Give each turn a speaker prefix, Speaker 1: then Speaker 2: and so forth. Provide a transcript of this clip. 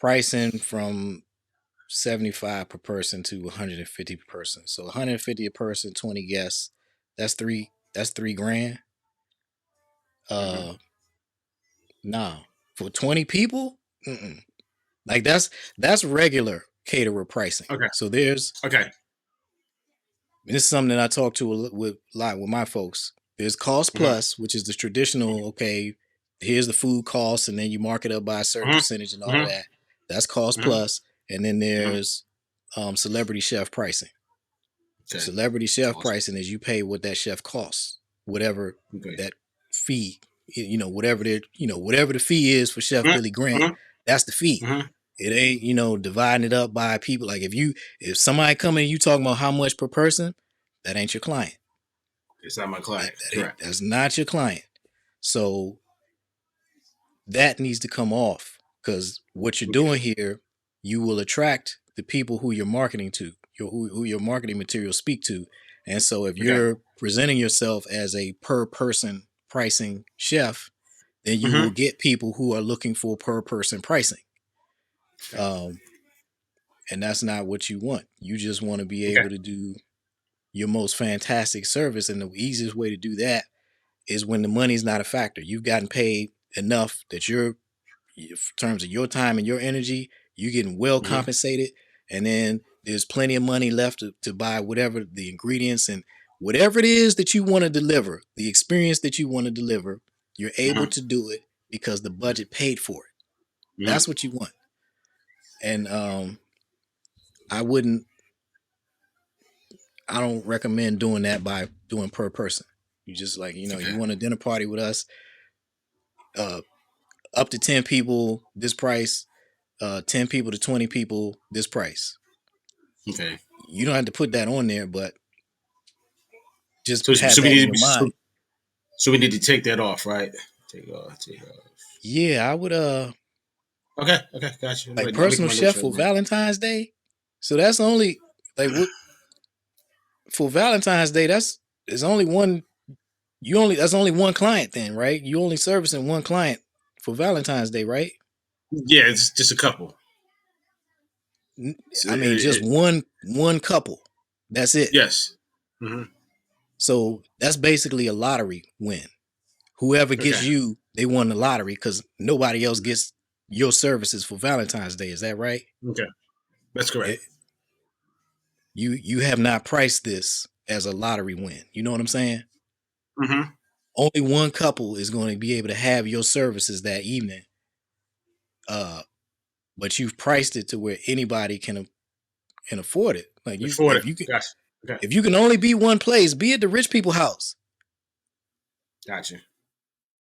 Speaker 1: pricing from 75 per person to 150 per person. So 150 a person, 20 guests. That's 3 grand.
Speaker 2: Mm-hmm.
Speaker 1: Nah, for 20 people, like that's regular caterer pricing.
Speaker 2: Okay.
Speaker 1: So there's
Speaker 2: Okay.
Speaker 1: this is something that I talk to a lot with my folks. There's cost
Speaker 2: Mm-hmm.
Speaker 1: plus, which is the traditional. Okay, here's the food cost, and then you mark it up by a certain percentage and all of
Speaker 2: Mm-hmm.
Speaker 1: that. That's cost
Speaker 2: Mm-hmm.
Speaker 1: plus, and then
Speaker 2: Mm-hmm.
Speaker 1: there's celebrity chef pricing.
Speaker 2: Okay.
Speaker 1: Celebrity chef
Speaker 2: Awesome.
Speaker 1: pricing is you pay what that chef costs, whatever
Speaker 2: Okay.
Speaker 1: that fee, whatever whatever the fee is for Chef Billy Grant,
Speaker 2: Mm-hmm.
Speaker 1: that's the fee.
Speaker 2: Mm-hmm.
Speaker 1: It ain't, dividing it up by people. Like if somebody come in, you talking about how much per person, that ain't your client.
Speaker 2: It's not my client. Correct.
Speaker 1: That's not your client. So that needs to come off because what you're doing here, you will attract the people who you're marketing to, who your marketing materials speak to. And so if
Speaker 2: Okay.
Speaker 1: you're presenting yourself as a per person pricing chef, then you will
Speaker 2: Mm-hmm.
Speaker 1: get people who are looking for per person pricing. And that's not what you want. You just want to be
Speaker 2: Okay.
Speaker 1: able to do your most fantastic service. And the easiest way to do that is when the money's not a factor. You've gotten paid enough that in terms of your time and your energy, you're getting well
Speaker 2: Mm-hmm.
Speaker 1: compensated. And then there's plenty of money left to buy whatever the ingredients and whatever it is that you want to deliver, the experience that you want to deliver, you're able
Speaker 2: Mm-hmm.
Speaker 1: to do it because the budget paid for it.
Speaker 2: Mm-hmm.
Speaker 1: That's what you want. And I don't recommend doing that by doing per person. You just like, you want a dinner party with us, up to 10 people, this price, 10 people to 20 people, this price.
Speaker 2: Okay.
Speaker 1: You don't have to put that on there, but just
Speaker 2: So,
Speaker 1: have
Speaker 2: so we
Speaker 1: that in
Speaker 2: need
Speaker 1: your
Speaker 2: so,
Speaker 1: mind.
Speaker 2: so we need to take that off, right? Take off.
Speaker 1: Yeah, I would
Speaker 2: Okay. Okay. Gotcha.
Speaker 1: like
Speaker 2: I'm making
Speaker 1: personal
Speaker 2: my notes
Speaker 1: chef
Speaker 2: right
Speaker 1: for
Speaker 2: now.
Speaker 1: Valentine's Day. So that's only like what for Valentine's Day, that's only one that's only one client then, right? You only servicing one client for Valentine's Day, right?
Speaker 2: Yeah, it's just a couple.
Speaker 1: I mean, just one couple. That's it.
Speaker 2: Yes. Mm-hmm.
Speaker 1: So that's basically a lottery win. Whoever
Speaker 2: Okay.
Speaker 1: gets you, they won the lottery because nobody else gets your services for Valentine's Day. Is that right?
Speaker 2: Okay. That's correct.
Speaker 1: You have not priced this as a lottery win. You know what I'm saying?
Speaker 2: Mm-hmm.
Speaker 1: Only one couple is going to be able to have your services that evening. But you've priced it to where anybody can afford it. Like
Speaker 2: Afford it. Gotcha. Okay.
Speaker 1: if you can only be one place, be at the rich people house.
Speaker 2: Gotcha.